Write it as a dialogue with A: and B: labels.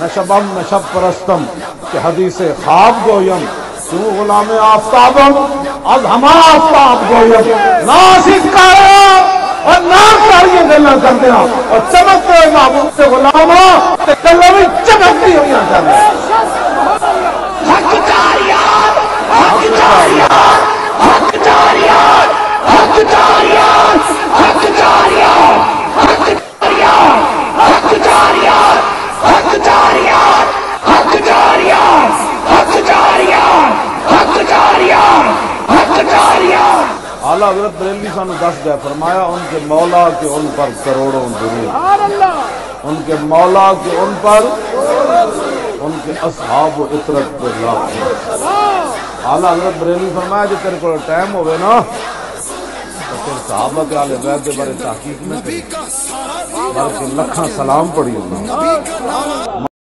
A: نشبم نشب پرستم کہ حدیث خواب گویم کیوں غلام آفتابم از ہما آفتاب گویم ناسک کارا اور نام کاریے دلنا کر دیا اور چمکتے ہوئے محبوب سے غلامہ تے کلمی چمکتی ہوئی آتا ہے
B: حق جاریات حق جاریات حق جاریات حق جاریات حق جاریات حق جاریات حق جاریات حق جاریات حق جاریات حق جاریات حق جاریات حق جاریات
A: اعلیٰ حضرت بریلوی صاحب نے دس گئے فرمایا ان کے مولا کے ان پر کروڑوں درود ان کے مولا کے ان پر ان کے اصحاب و اطرت پر لاکھ اعلیٰ حضرت بریلوی فرمایا جو تیرے کو ٹائم ہوئے نا تو پھر صحابہ کے آل بیت کے بارے تحقیق میں بلکہ لکھاں سلام پڑھی ہوگا